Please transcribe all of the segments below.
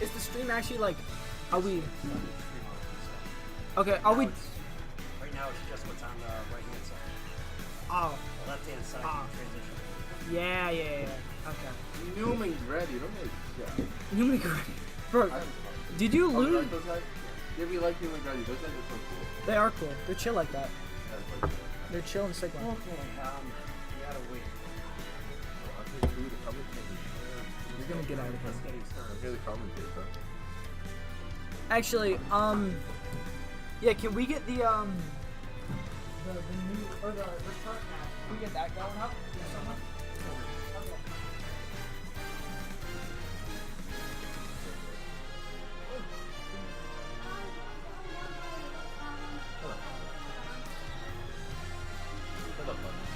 Is the stream actually like? Are we? Okay. Are we? Right now it's just what's on the right hand side. Oh. The left hand side transition. Yeah. Okay. Newman ready. Don't make yeah. Newman Grady. Bro, did you lose? Like those guys? Yeah, we like Newman Grady. Those guys are so cool. They are cool. They're chill like that. Yeah, like, They're chill and Sigma. Okay, we gotta wait. You're gonna get out of here. I'm here to commentate, bro. Actually, yeah, can we get the new or the return match? Can we get that going up? Yeah, someone.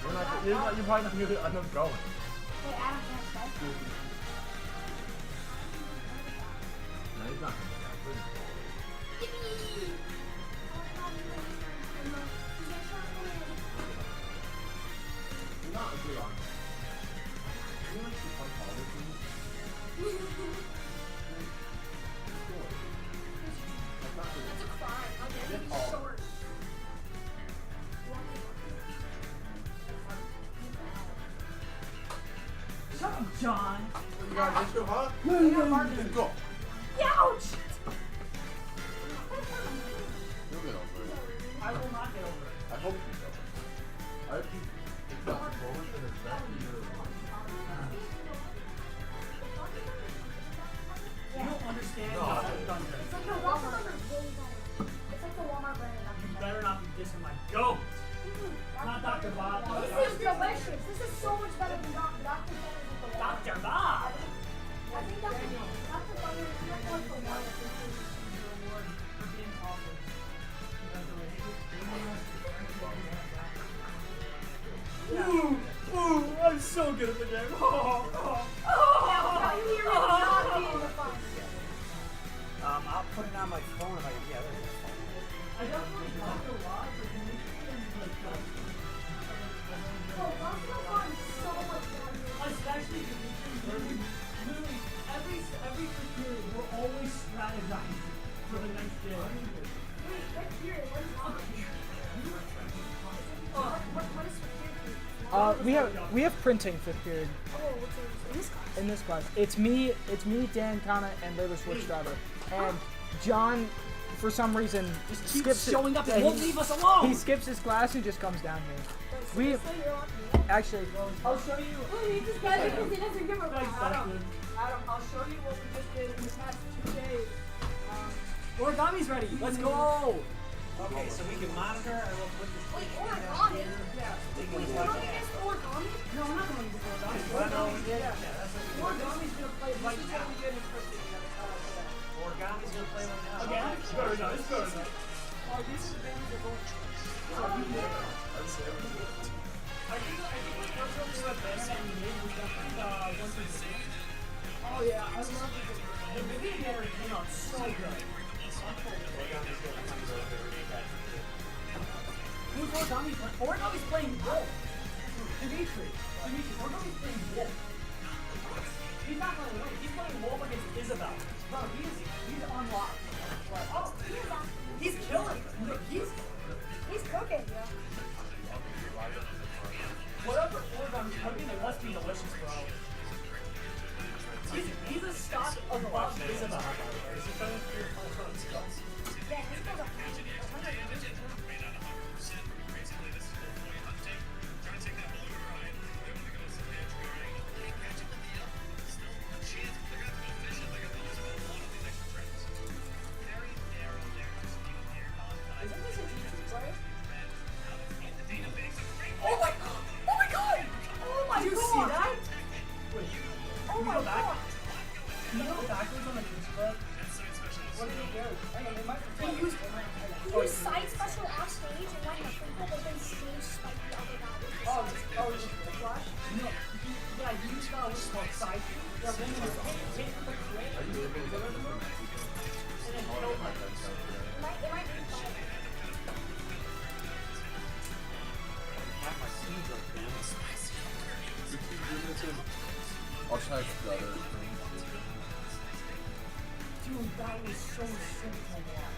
Okay. You're probably not going to end up going. Wait, Adam can't stay. No, he's not coming back. You're not a good on. You like to come harder to me? That's a crime. How dare you be short? Shut up, John. You got an issue, huh? No. Let's go. Ouch! You'll get over it. I will not get over it. I hope you don't. I hope you it's not forward to the back of your You don't understand No. how I've done this. It's like the Walmart is really better. It's like the Walmart brand. You better not be dissing my goat. Not Dr. Bob. This is delicious. This is so much better than Dr. Bob. Dr. Bob. I think Dr. Bob is not one for one. Ooh, I'm so good at the game. Now you hear me not being the fun. I'll put it on my phone if I can get it. I don't really Dr. Bob, but can you like Oh, Dr. Bob is so much fun. especially literally every period we're always strategizing for the next day. Wait, what period? What is wrong? What is the period? We have printing fifth period Oh, what's in this class? in this class. It's me, Dan, Kana, and Labor Switch Driver. And John, for some reason, just skips showing up and yeah, won't leave us alone. He skips his class and just comes down here. We actually, I'll show you. Wait, this guy because he doesn't give a fuck. Adam, I'll show you what we just did in the past 2 days. Origami's ready. Let's go. Okay, so we can monitor and we'll put this. Wait, origami? Yeah. Wait, you're not against origami? No, we're not going to use origami. Origami's gonna play right now. Origami's gonna play right now. Again? It's better now. It's better now. Oh, these are the bands that go. I think the first one we went band that we made was definitely one through six. Oh yeah, I love it. The video game came out so good. Who's Origami playing? Origami's playing Wolf. Dimitri, Origami's playing Wolf. He's not playing Wolf. He's playing Wolf against Isabel. Bro, he's unlocked. Oh, he's killing. He's cooking, yeah. Whatever Origami's cooking, it must be delicious, bro. He's a stock above Isabel. Yeah, he's got a Oh my god! Oh my god! Oh my god! Did you see that? Wait. Oh my god! Can you go backwards on the display? What did he do? Hang on, they might be He used side special off stage and went in a frequent open stage spike the other guy. Oh, just the flash? No. Yeah, he used what's called side shoot. Yeah, then you hit the crit. And then kill him. It might be fun. I'll try the other thing. Dude, that was so sick to watch.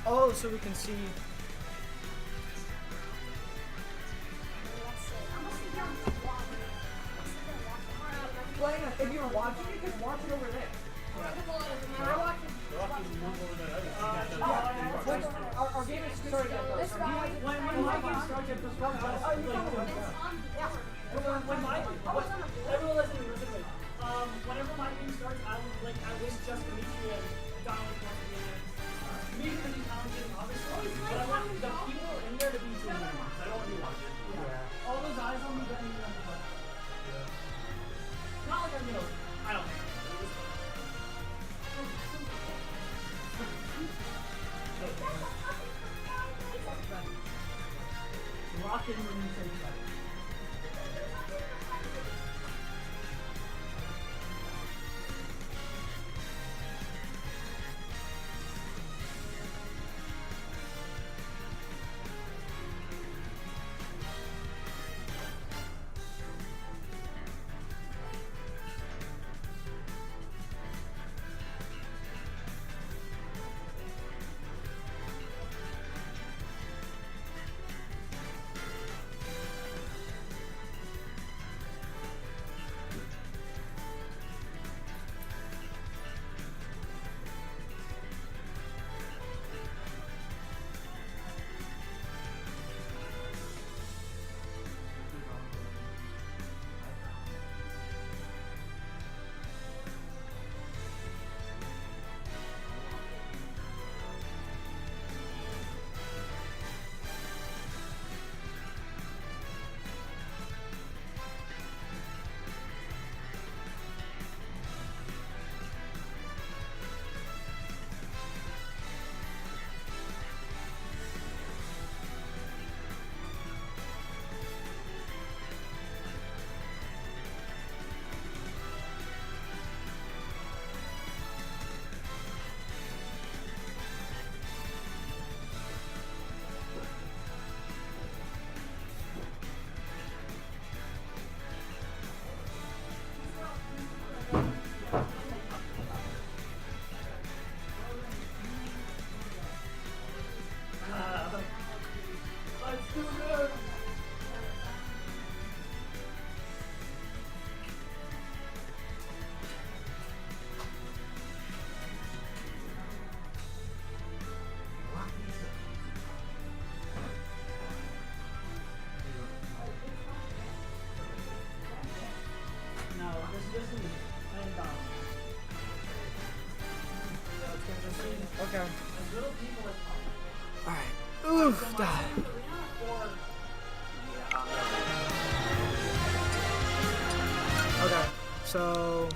Oh, so we can see. Well, hang on, if you're watching it, just watch it over there. Our game is starting at first. When my game starts at the start, everyone listen to me. Whenever my game starts, I wish just Dimitri and Donald to be in. Dimitri can be talented, obviously, but I want the people in there to be genuine. I don't want to watch it. Yeah. All those eyes on me, then you have to play. Not like I'm, I don't think. Lock in when you say fight. Okay. Alright. Oof, God. Okay, so.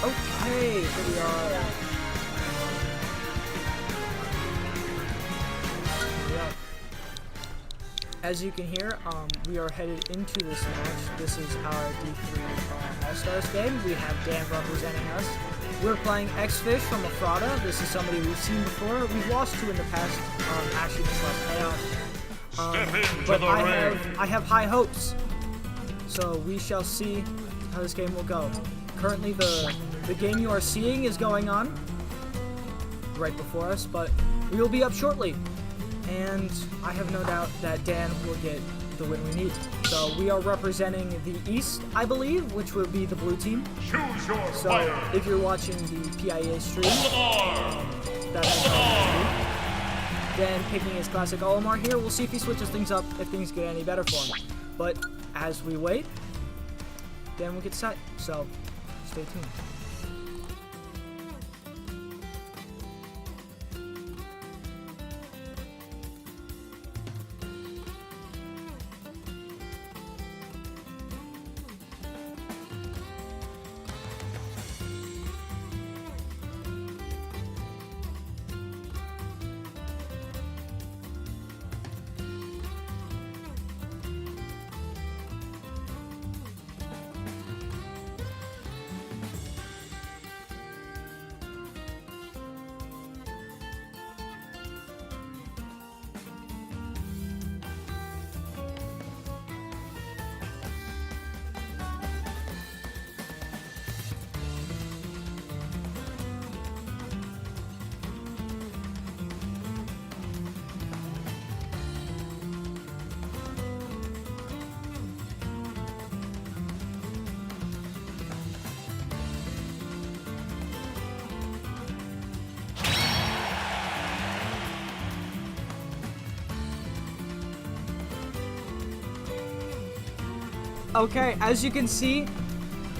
Okay, here we are. As you can hear, we are headed into this match. This is our D3 All-Stars game. We have Dan representing us. We're playing X-Fish from Ephrata. This is somebody we've seen before. We've lost to in the past, actually this last playoff. But I have high hopes. So we shall see how this game will go. Currently the game you are seeing is going on right before us, but we will be up shortly. And I have no doubt that Dan will get the win we need. So we are representing the East, I believe, which would be the blue team. Choose your So fire. if you're watching the PIEA stream, that's Dan picking his classic Olimar here. We'll see if he switches things up, if things get any better for him. But as we wait, Dan will get set. So stay tuned. Okay, as you can see,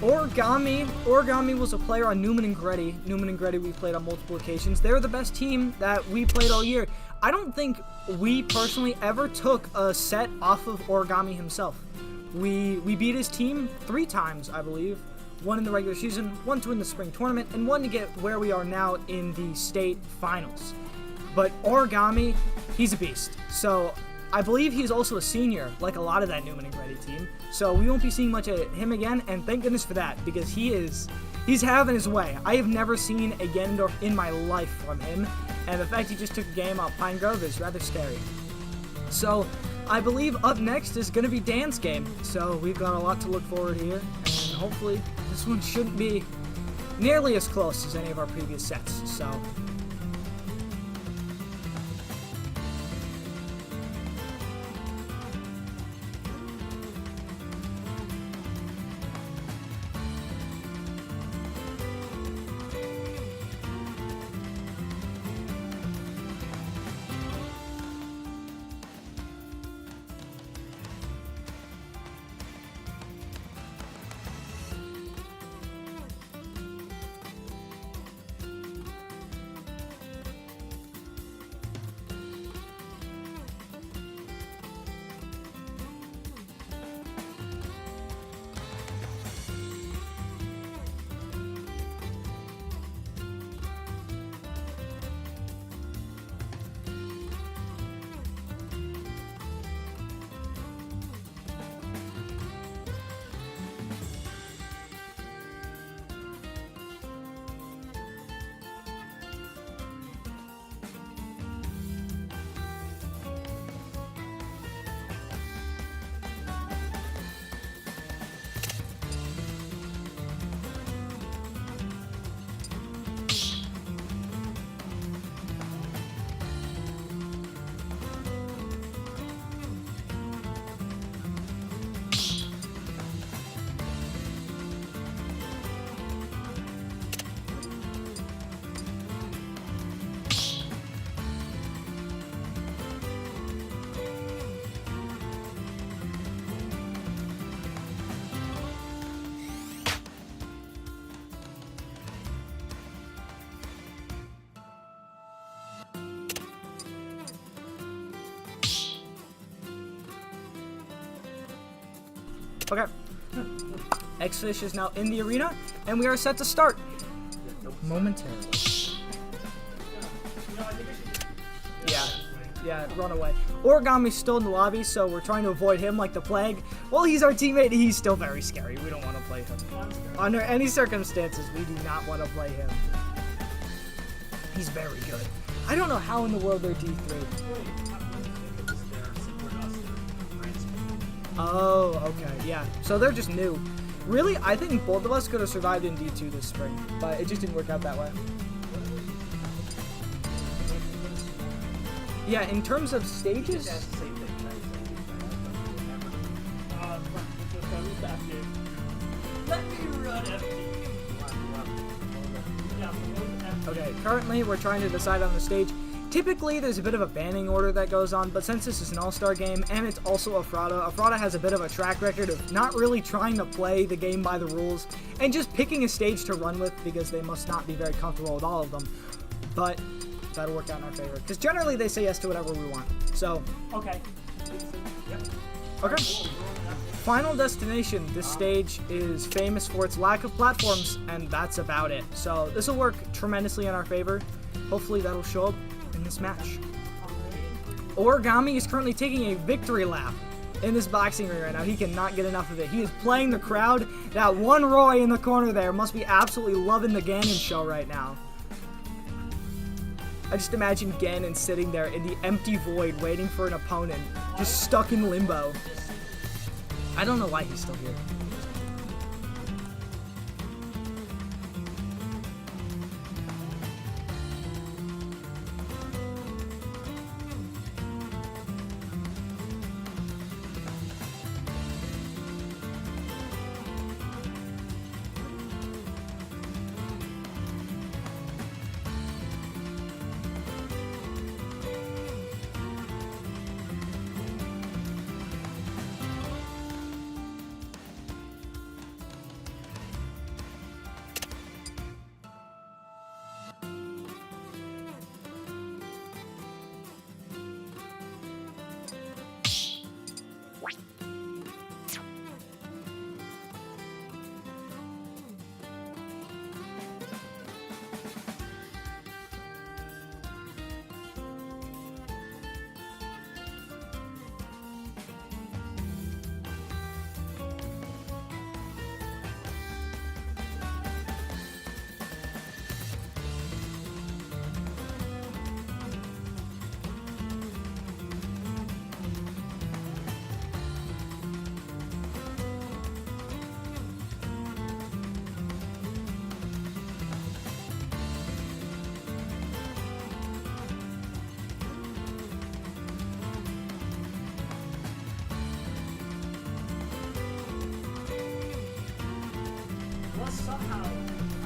Origami was a player on Newman and Gretty. Newman and Gretty we played on multiple occasions. They're the best team that we played all year. I don't think we personally ever took a set off of Origami himself. We beat his team 3 times, I believe. 1 in the regular season, 1 to win the spring tournament, and 1 to get where we are now in the state finals. But Origami, he's a beast. So I believe he's also a senior, like a lot of that Newman and Gretty team. So we won't be seeing much of him again, and thank goodness for that, because he's having his way. I have never seen a Ganondorf in my life from him, and the fact he just took a game out Pine Grove is rather scary. So I believe up next is going to be Dan's game, so we've got a lot to look forward here, and hopefully this one shouldn't be nearly as close as any of our previous sets. So okay, X-Fish is now in the arena, and we are set to start momentarily. Yeah, run away. Origami's still in the lobby, so we're trying to avoid him like the plague. Well, he's our teammate, he's still very scary. We don't want to play him. Under any circumstances, we do not want to play him. He's very good. I don't know how in the world they're D3. Oh, okay, yeah. So they're just new. Really, I think both of us could have survived in D2 this spring, but it just didn't work out that way. Yeah, in terms of stages... Let me run FD. Okay, currently we're trying to decide on the stage. Typically, there's a bit of a banning order that goes on, but since this is an all-star game, and it's also Afrada has a bit of a track record of not really trying to play the game by the rules, and just picking a stage to run with, because they must not be very comfortable with all of them. But that'll work out in our favor, because generally they say yes to whatever we want. So, Okay. okay. Final Destination. This stage is famous for its lack of platforms, and that's about it. So this will work tremendously in our favor. Hopefully that'll show up in this match. Origami is currently taking a victory lap in this boxing ring right now. He cannot get enough of it. He is playing the crowd. That one Roy in the corner there must be absolutely loving the Ganon show right now. I just imagine Ganon sitting there in the empty void waiting for an opponent, just stuck in limbo. I don't know why he's still here.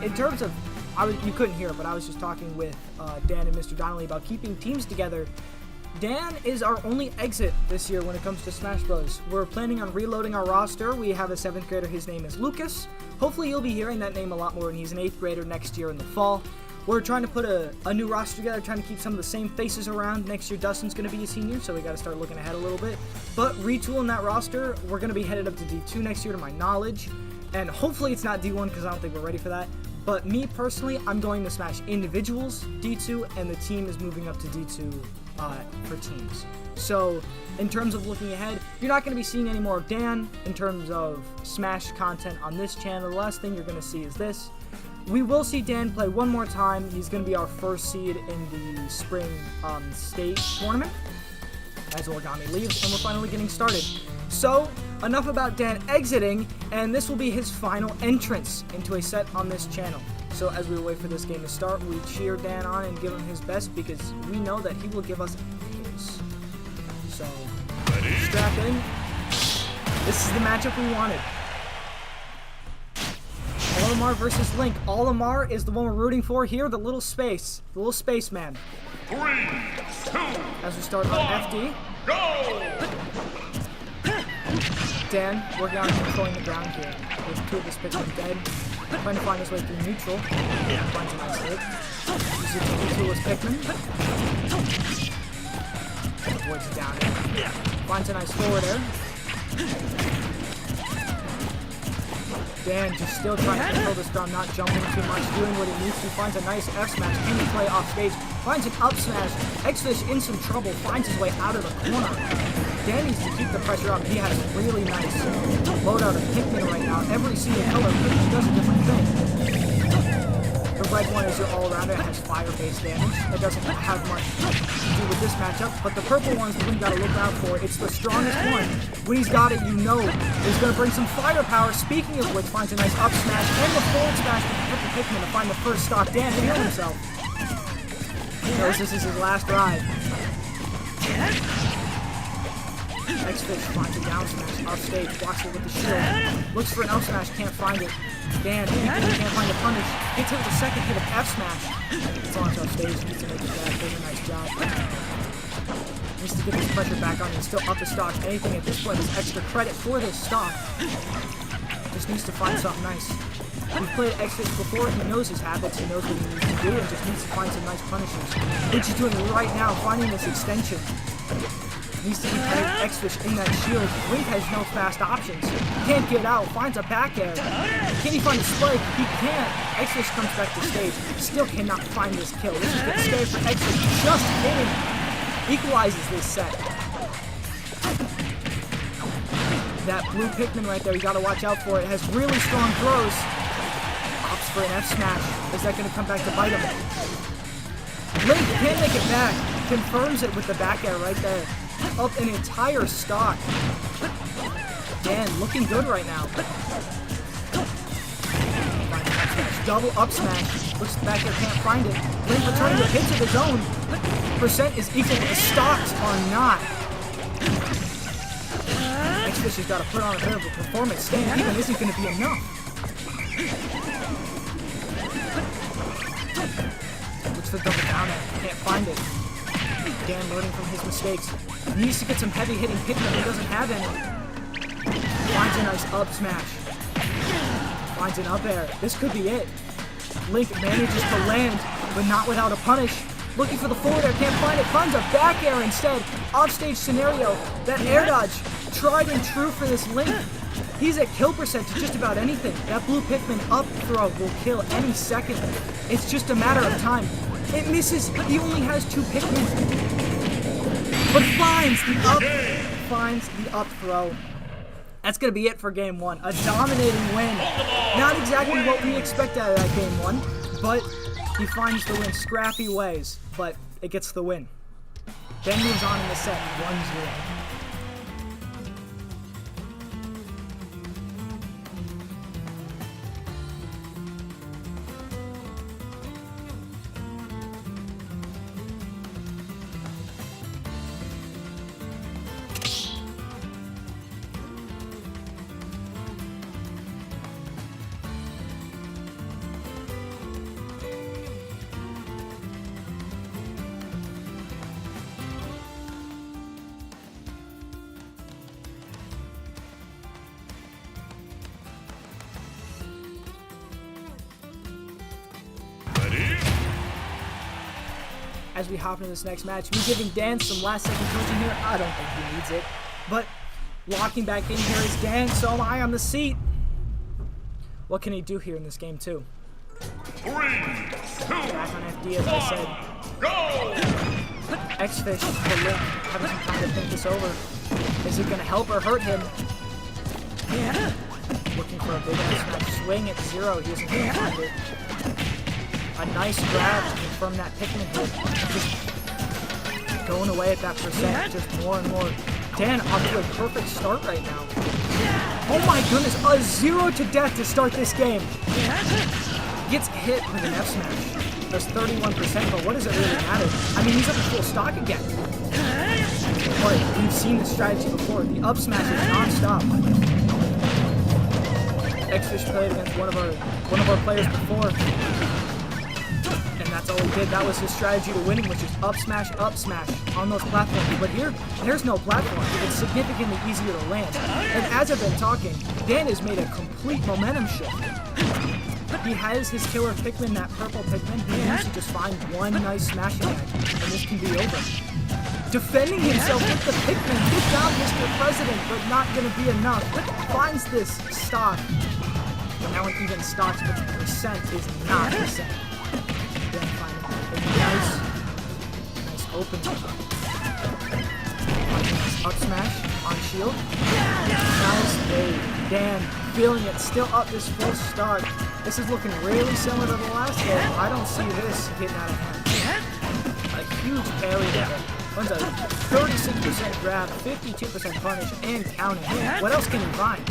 in terms of, you couldn't hear it, but I was just talking with Dan and Mr. Donnelly about keeping teams together. Dan is our only exit this year when it comes to Smash Bros. We're planning on reloading our roster. We have a 7th grader. His name is Lucas. Hopefully you'll be hearing that name a lot more, and he's an 8th grader next year in the fall. We're trying to put a new roster together, trying to keep some of the same faces around. Next year, Dustin's going to be a senior, so we got to start looking ahead a little bit. But retooling that roster, we're going to be headed up to D2 next year to my knowledge. And hopefully it's not D1 because I don't think we're ready for that. But me personally, I'm going to Smash Individuals D2, and the team is moving up to D2 for teams. So in terms of looking ahead, you're not going to be seeing any more of Dan in terms of Smash content on this channel. The last thing you're going to see is this. We will see Dan play one more time. He's going to be our first seed in the spring state tournament as Origami leaves, and we're finally getting started. So enough about Dan exiting, and this will be his final entrance into a set on this channel. So as we wait for this game to start, we cheer Dan on and give him his best because we know that he will give us his. So, strap in. This is the matchup we wanted. Olimar versus Link. Olimar is the one we're rooting for here, the little spaceman. 3, 2, as we start on FD. go! Dan working on controlling the ground here. There's 2 of his pitchmen dead. Trying to find his way through neutral. Finds a nice hit. Uses the 2 as Pikmin. Avoids it down air. Finds a nice forward air. Dan just still trying to control this ground, not jumping too much, doing what he needs to. Finds a nice F smash, can he play off stage? Finds an up smash. Xfish in some trouble, finds his way out of the corner. Dan needs to keep the pressure up. He has a really nice loadout of Pikmin right now. Every single color pretty much does a different thing. The red one is your all-arounder. It has fire-based damage. It doesn't have much to do with this matchup. But the purple one's the one you gotta look out for. It's the strongest one. When he's got it, you know it's gonna bring some firepower. Speaking of which, finds a nice up smash and the forward smash with the purple Pikmin to find the first stock. Dan healed himself. He knows this is his last ride. Xfish finds a down smash off stage, blocks it with the shield, looks for an up smash, can't find it. Dan, he can't find the punish, gets hit with a second hit of F smash. It's launched off stage, needs to make it back, does a nice job. Needs to get his pressure back on, he's still up the stock. Anything at this point is extra credit for this stock. Just needs to find something nice. We've played Xfish before, he knows his habits, he knows what he needs to do, and just needs to find some nice punishes. Which he's doing right now, finding this extension. Needs to keep Xfish in that shield. Link has no fast options. Can't get out. Finds a back air. Can he find a spike? He can't. Xfish comes back to stage. Still cannot find this kill. This is good stage for Xfish. Just hitting. Equalizes this set. That blue Pikmin right there, you gotta watch out for it. It has really strong throws. Opts for an F smash. Is that gonna come back to bite him? Link can't make it back. Confirms it with the back air right there. Up an entire stock. Dan looking good right now. Double up smash. Looks back there, can't find it. Link returning to hits of his own. Percent is equal, but the stocks are not. Xfish has got to put on a bit of a performance. Staying even isn't going to be enough. Looks for double down at, can't find it. Dan learning from his mistakes. He needs to get some heavy hitting Pikmin, he doesn't have any. Finds a nice up smash. Finds an up air. This could be it. Link manages to land, but not without a punish. Looking for the forward air, can't find it. Finds a back air instead. Offstage scenario. That air dodge, tried and true for this Link. He's at kill percent to just about anything. That blue Pikmin up throw will kill any second. It's just a matter of time. It misses. He only has 2 Pikmin. But finds the up throw. That's going to be it for game 1. A dominating win. Not exactly what we expect out of that game 1, but he finds the win scrappy ways, but it gets the win. Then moves on in the set 1-0. as we hop into this next match. Me giving Dan some last second coaching here. I don't think he needs it. But locking back in here is Dan. So am I on the seat. What can he do here in this game too? 3, 2, Back on FD as I said. go! Xfish, the Link, having some time to think this over. Is it going to help or hurt him? Looking for a big smash swing at 0. He isn't going to find it. A nice grab to confirm that Pikmin hit. Just going away at that percent, just more and more. Dan off to a perfect start right now. Oh my goodness, a 0 to death to start this game. Gets hit with an F smash. Does 31%, but what does it really matter? I mean, he's up to full stock again. But we've seen this strategy before. The up smash is non-stop. Xfish played against one of our players before. And that's all he did. That was his strategy to winning, which is up smash on those platforms. But here, there's no platform. It's significantly easier to land. And as I've been talking, Dan has made a complete momentum shift. He has his killer Pikmin, that purple Pikmin. He needs to just find one nice smash attack, and this can be over. Defending himself with the Pikmin. Good job, Mr. President, but not going to be enough. Finds this stock. And now it even stocks, but the percent is not the same. Then finding a nice open. Up smash on shield. Nice bait. Dan feeling it. Still up this full start. This is looking really similar to the last game. I don't see this getting out of hand. A huge parry there. Runs a 36% grab, 52% punish, and counting. What else can he find?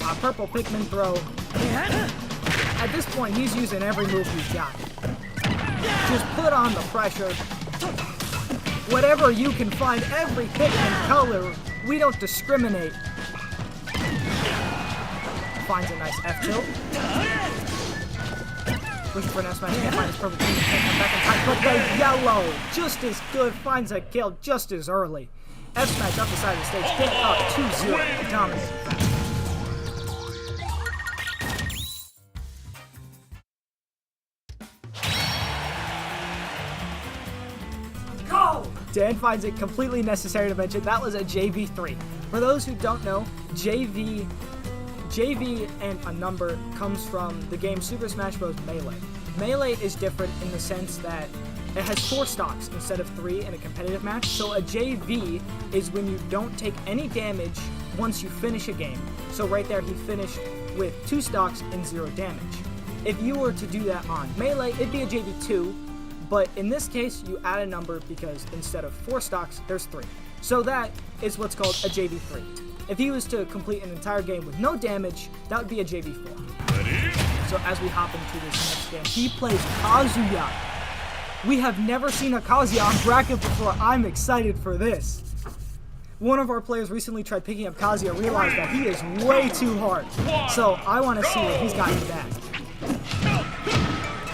A purple Pikmin throw. At this point, he's using every move he's got. Just put on the pressure. Whatever you can find, every Pikmin color. We don't discriminate. Finds a nice F tilt. Looking for an F smash, can't find his perfect team. Can't come back in time, but the yellow, just as good, finds a kill just as early. F smash up the side of the stage, get up 2-0, dominant. Go! Dan finds it completely necessary to mention that was a JV3. For those who don't know, JV and a number comes from the game Super Smash Bros. Melee. Melee is different in the sense that it has 4 stocks instead of 3 in a competitive match. So a JV is when you don't take any damage once you finish a game. So right there he finished with 2 stocks and 0 damage. If you were to do that on Melee, it'd be a JV2, but in this case you add a number because instead of 4 stocks, there's 3. So that is what's called a JV3. If he was to complete an entire game with no damage, that would be a JV4. So as we hop into this next game, he plays Kazuya. We have never seen a Kazuya on bracket before. I'm excited for this. One of our players recently tried picking up Kazuya, realized that he is way too hard. So I want to see what he's got in back.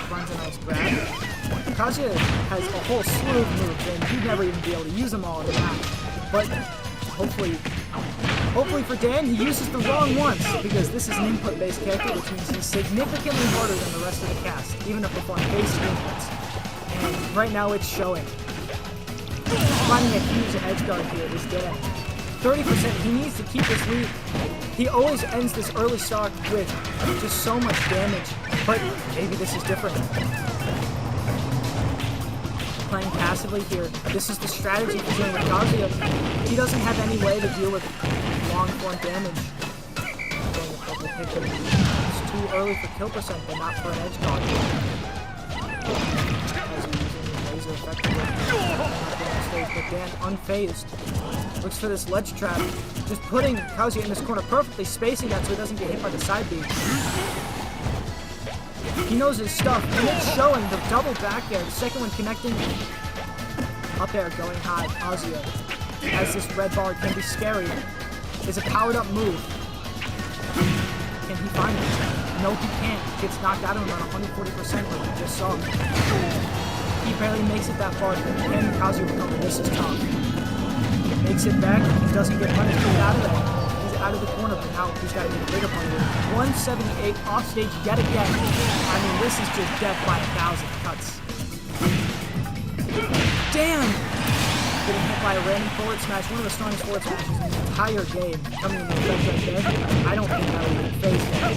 Runs a nice grab. Kazuya has a whole slew of moves, and you'd never even be able to use them all in the match. But hopefully for Dan, he uses the wrong ones, because this is an input-based character, which means he's significantly harder than the rest of the cast, even to perform basic inputs. And right now it's showing. Finding a huge edge guard here is Dan. 30%, he needs to keep this lead. He always ends this early stock with just so much damage, but maybe this is different. Playing passively here, this is the strategy for dealing with Kazuya. He doesn't have any way to deal with long form damage. It's too early for kill percent, but not for an edge guard. Laser effectively. But Dan unfazed. Looks for this ledge trap. Just putting Kazuya in this corner, perfectly spacing that so he doesn't get hit by the side B. He knows his stuff, and it's showing the double back air. The second one connecting. Up air, going high. Kazuya, as this red bar can be scary, is a powered up move. Can he find it? No, he can't. Gets knocked out of him on 140% like we just saw. He barely makes it that far. Can Kazuya recover? This is tough. Makes it back. He doesn't get punished. He's out of there. He's out of the corner, but now he's got to get a bigger punch. 178 off stage yet again. I mean, this is just death by 1,000 cuts. Damn! Getting hit by a random forward smash, one of the strongest forward smashes in the entire game. Coming in the effect right there. I don't think that would even phase him.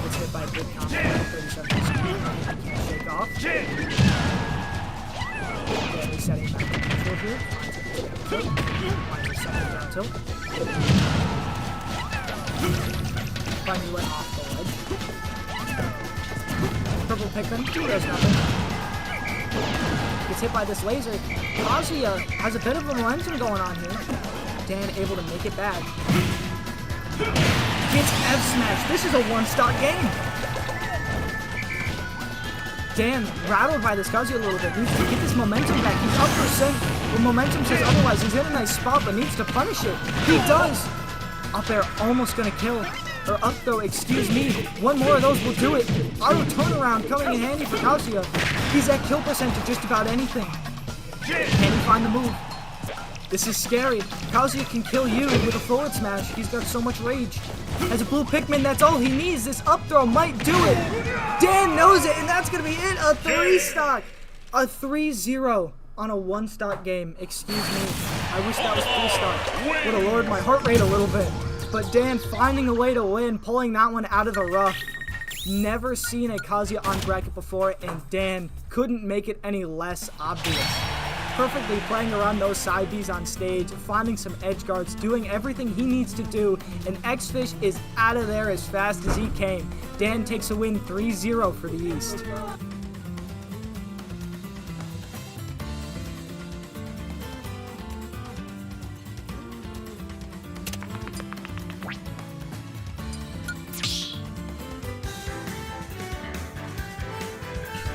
Gets hit by a big combo. 30 seconds. Can't shake off. Again, resetting back to neutral here. Finds a second down tilt. Finally went off the ledge. Purple Pikmin, there's nothing. Gets hit by this laser. Kazuya has a bit of a momentum going on here. Dan able to make it back. Gets F smash. This is a one-stock game. Dan rattled by this Kazuya a little bit. Needs to get this momentum back. He's up percent. When momentum says otherwise, he's in a nice spot, but needs to punish it. He does. Up there, almost gonna kill. Or up throw, excuse me. One more of those will do it. Auto turnaround coming in handy for Kazuya. He's at kill percent to just about anything. Can he find the move? This is scary. Kazuya can kill you with a forward smash. He's got so much rage. As a blue Pikmin, that's all he needs. This up throw might do it. Dan knows it, and that's going to be it. A 3-stock. A 3-0 on a 1-stock game. Excuse me. I wish that was 3-stock. Would have lowered my heart rate a little bit. But Dan finding a way to win, pulling that one out of the rough. Never seen a Kazuya on bracket before, and Dan couldn't make it any less obvious. Perfectly playing around those side Bs on stage, finding some edge guards, doing everything he needs to do, and Xfish is out of there as fast as he came. Dan takes a win 3-0 for the East.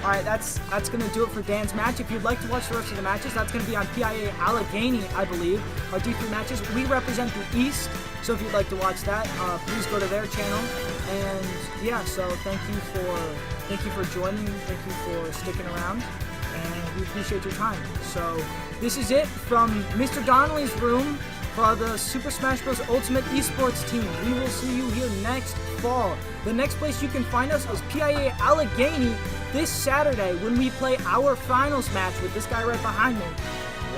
Alright, that's going to do it for Dan's match. If you'd like to watch the rest of the matches, that's going to be on PIEA Allegheny, I believe. Our D3 matches. We represent the East, so if you'd like to watch that, please go to their channel. And yeah, so thank you for joining. Thank you for sticking around, and we appreciate your time. So this is it from Mr. Donnelly's room for the Super Smash Bros. Ultimate Esports team. We will see you here next fall. The next place you can find us is PIEA Allegheny this Saturday when we play our finals match with this guy right behind me.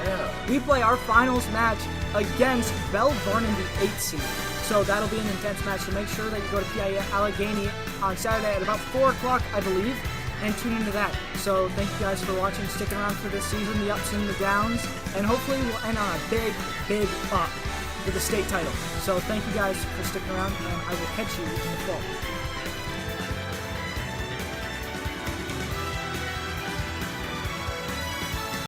Yeah. We play our finals match against Belvarn, the 8th seed. So that'll be an intense match, so make sure that you go to PIEA Allegheny on Saturday at about 4 o'clock, I believe, and tune into that. So thank you guys for watching, sticking around for this season, the ups and the downs, and hopefully we'll end on a big, big up for the state title. So thank you guys for sticking around, and I will catch you in the fall.